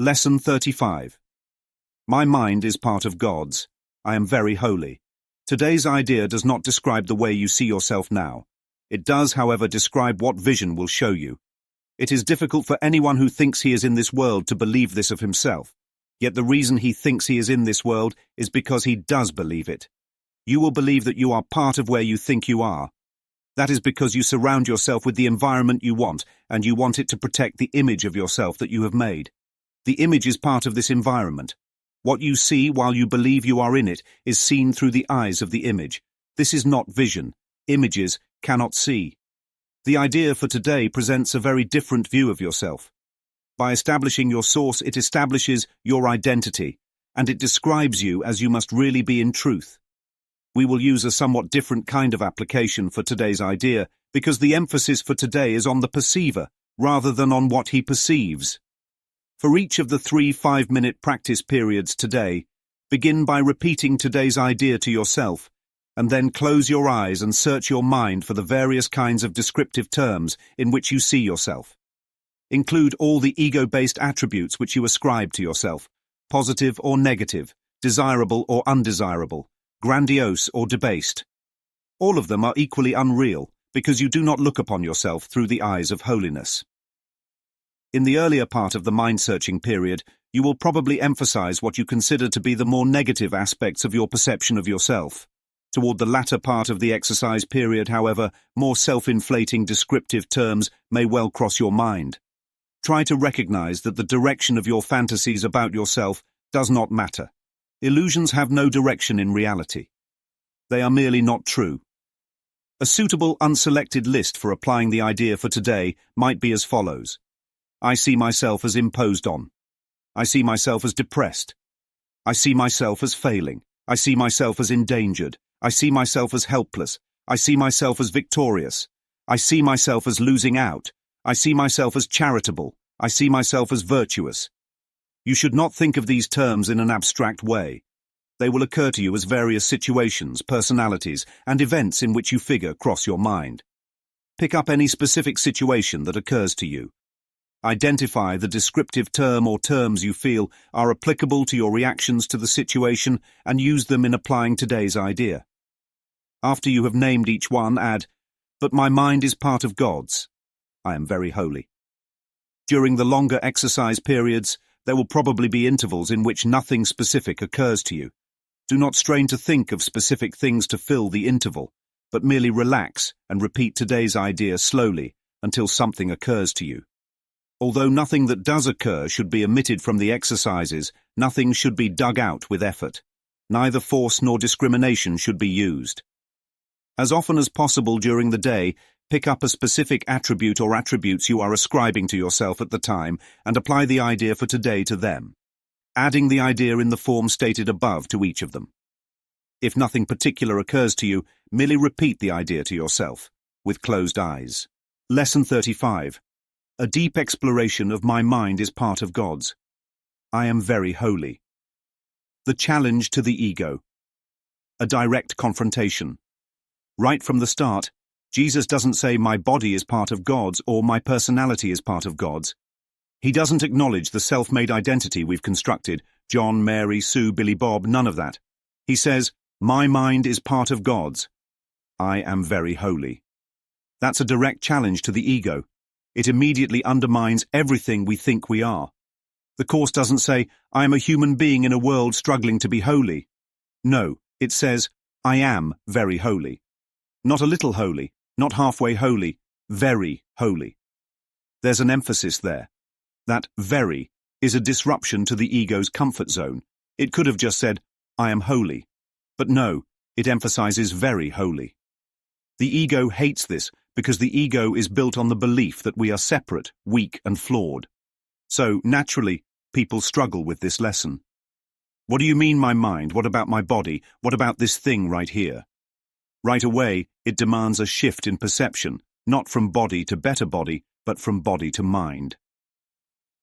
Lesson 35. My mind is part of God's. I am very holy. Today's idea does not describe the way you see yourself now. It does, however, describe what vision will show you. It is difficult for anyone who thinks he is in this world to believe this of himself. Yet the reason he thinks he is in this world is because he does believe it. You will believe that you are part of where you think you are. That is because you surround yourself with the environment you want, and you want it to protect the image of yourself that you have made. The image is part of this environment. What you see while you believe you are in it is seen through the eyes of the image. This is not vision. Images cannot see. The idea for today presents a very different view of yourself. By establishing your source, it establishes your identity, and it describes you as you must really be in truth. We will use a somewhat different kind of application for today's idea because the emphasis for today is on the perceiver rather than on what he perceives. For each of the 3 5-minute practice periods today, begin by repeating today's idea to yourself, and then close your eyes and search your mind for the various kinds of descriptive terms in which you see yourself. Include all the ego-based attributes which you ascribe to yourself, positive or negative, desirable or undesirable, grandiose or debased. All of them are equally unreal because you do not look upon yourself through the eyes of holiness. In the earlier part of the mind-searching period, you will probably emphasize what you consider to be the more negative aspects of your perception of yourself. Toward the latter part of the exercise period, however, more self-inflating descriptive terms may well cross your mind. Try to recognize that the direction of your fantasies about yourself does not matter. Illusions have no direction in reality. They are merely not true. A suitable unselected list for applying the idea for today might be as follows. I see myself as imposed on. I see myself as depressed. I see myself as failing. I see myself as endangered. I see myself as helpless. I see myself as victorious. I see myself as losing out. I see myself as charitable. I see myself as virtuous. You should not think of these terms in an abstract way. They will occur to you as various situations, personalities, and events in which you figure cross your mind. Pick up any specific situation that occurs to you. Identify the descriptive term or terms you feel are applicable to your reactions to the situation and use them in applying today's idea. After you have named each one, add, "But my mind is part of God's. I am very holy." During the longer exercise periods, there will probably be intervals in which nothing specific occurs to you. Do not strain to think of specific things to fill the interval, but merely relax and repeat today's idea slowly until something occurs to you. Although nothing that does occur should be omitted from the exercises, nothing should be dug out with effort. Neither force nor discrimination should be used. As often as possible during the day, pick up a specific attribute or attributes you are ascribing to yourself at the time and apply the idea for today to them, adding the idea in the form stated above to each of them. If nothing particular occurs to you, merely repeat the idea to yourself, with closed eyes. Lesson 35. A deep exploration of my mind is part of God's. I am very holy. The challenge to the ego. A direct confrontation. Right from the start, Jesus doesn't say my body is part of God's or my personality is part of God's. He doesn't acknowledge the self-made identity we've constructed, John, Mary, Sue, Billy, Bob, none of that. He says, my mind is part of God's. I am very holy. That's a direct challenge to the ego. It immediately undermines everything we think we are. The Course doesn't say, I am a human being in a world struggling to be holy. No, it says, I am very holy. Not a little holy, not halfway holy, very holy. There's an emphasis there. That very is a disruption to the ego's comfort zone. It could have just said, I am holy. But no, it emphasizes very holy. The ego hates this because the ego is built on the belief that we are separate, weak, and flawed. So, naturally, people struggle with this lesson. What do you mean, my mind? What about my body? What about this thing right here? Right away, it demands a shift in perception, not from body to better body, but from body to mind.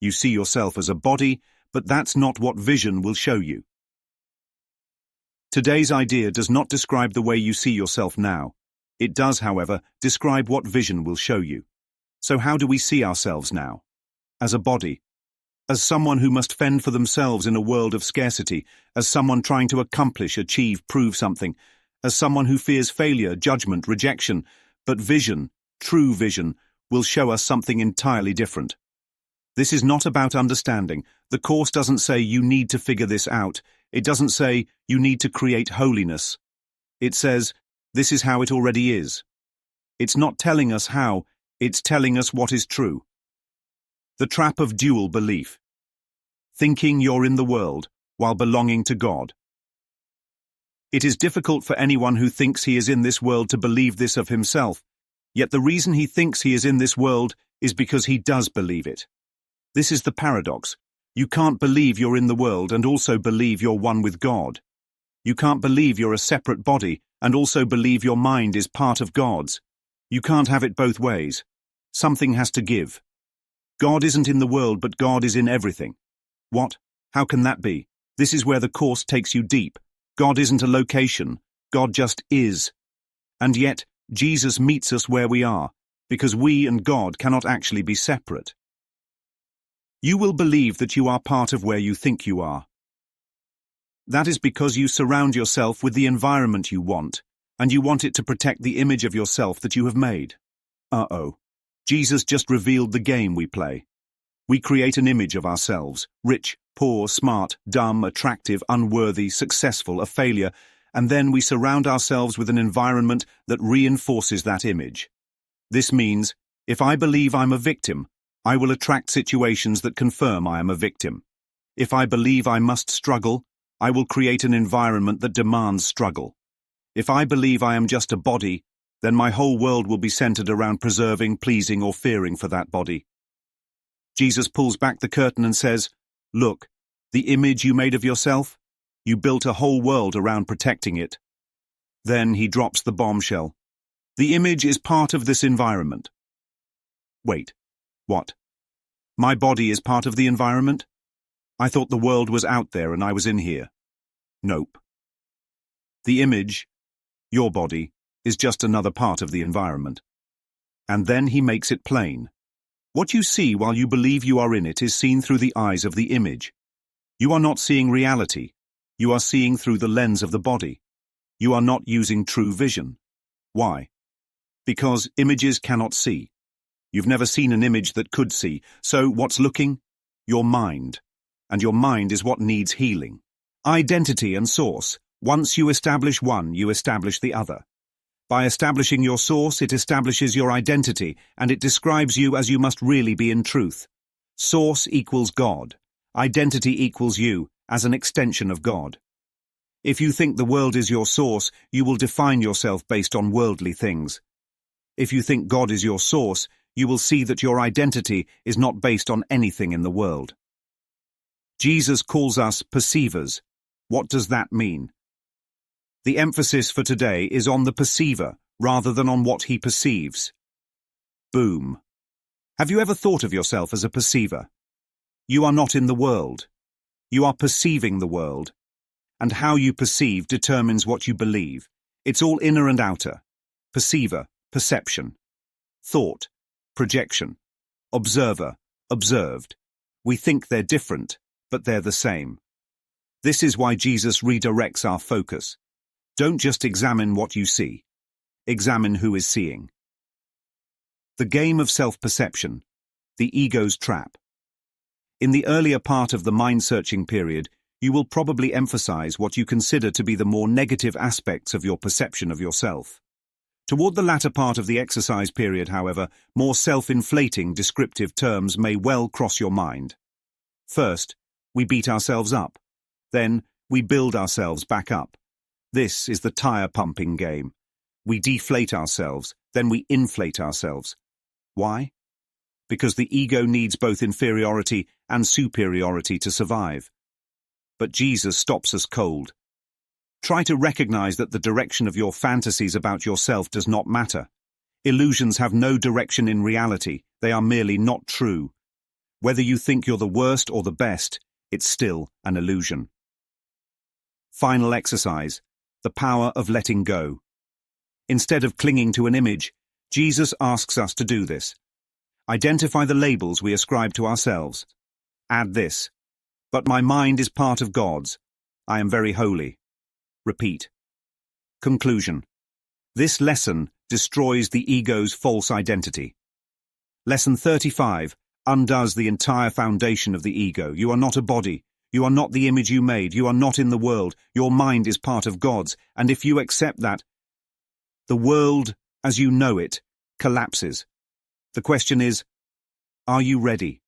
You see yourself as a body, but that's not what vision will show you. Today's idea does not describe the way you see yourself now. It does, however, describe what vision will show you. So how do we see ourselves now? As a body. as someone who must fend for themselves in a world of scarcity, as someone trying to accomplish, achieve, prove something, as someone who fears failure, judgment, rejection. But vision, true vision, will show us something entirely different. This is not about understanding. The Course doesn't say you need to figure this out. It doesn't say you need to create holiness. It says this is how it already is. It's not telling us how, it's telling us what is true. The trap of dual belief. Thinking you're in the world while belonging to God. It is difficult for anyone who thinks he is in this world to believe this of himself, yet the reason he thinks he is in this world is because he does believe it. This is the paradox. You can't believe you're in the world and also believe you're one with God. You can't believe you're a separate body and also believe your mind is part of God's. You can't have it both ways. Something has to give. God isn't in the world, but God is in everything. What? How can that be? This is where the Course takes you deep. God isn't a location. God just is. And yet, Jesus meets us where we are, because we and God cannot actually be separate. You will believe that you are part of where you think you are. That is because you surround yourself with the environment you want, and you want it to protect the image of yourself that you have made. Jesus just revealed the game we play. We create an image of ourselves, rich, poor, smart, dumb, attractive, unworthy, successful, a failure, and then we surround ourselves with an environment that reinforces that image. This means, if I believe I'm a victim, I will attract situations that confirm I am a victim. If I believe I must struggle, I will create an environment that demands struggle. If I believe I am just a body, then my whole world will be centered around preserving, pleasing, or fearing for that body. Jesus pulls back the curtain and says, look, the image you made of yourself, you built a whole world around protecting it. Then he drops the bombshell. The image is part of this environment. Wait, what? My body is part of the environment? I thought the world was out there and I was in here. Nope. The image, your body, is just another part of the environment. And then he makes it plain. What you see while you believe you are in it is seen through the eyes of the image. You are not seeing reality. You are seeing through the lens of the body. You are not using true vision. Why? Because images cannot see. You've never seen an image that could see. So what's looking? Your mind. And your mind is what needs healing. Identity and source. Once you establish one, you establish the other. By establishing your source, it establishes your identity, and it describes you as you must really be in truth. Source equals God. Identity equals you, as an extension of God. If you think the world is your source, you will define yourself based on worldly things. If you think God is your source, you will see that your identity is not based on anything in the world. Jesus calls us perceivers. What does that mean? The emphasis for today is on the perceiver rather than on what he perceives. Boom. Have you ever thought of yourself as a perceiver? You are not in the world. You are perceiving the world. And how you perceive determines what you believe. It's all inner and outer. Perceiver, perception. Thought, projection. Observer, observed. We think they're different, but they're the same. This is why Jesus redirects our focus. Don't just examine what you see. Examine who is seeing. The game of self-perception, the ego's trap. In the earlier part of the mind-searching period, you will probably emphasize what you consider to be the more negative aspects of your perception of yourself. Toward the latter part of the exercise period, however, more self-inflating descriptive terms may well cross your mind. First, we beat ourselves up. Then, we build ourselves back up. This is the tire-pumping game. We deflate ourselves, then we inflate ourselves. Why? Because the ego needs both inferiority and superiority to survive. But Jesus stops us cold. Try to recognize that the direction of your fantasies about yourself does not matter. Illusions have no direction in reality. They are merely not true. Whether you think you're the worst or the best, it's still an illusion. Final exercise. The power of letting go. Instead of clinging to an image, Jesus asks us to do this. Identify the labels we ascribe to ourselves. Add this. But my mind is part of God's. I am very holy. Repeat. Conclusion. This lesson destroys the ego's false identity. Lesson 35 undoes the entire foundation of the ego. You are not a body. You are not the image you made. You are not in the world. Your mind is part of God's. And if you accept that, the world, as you know it, collapses. The question is, are you ready?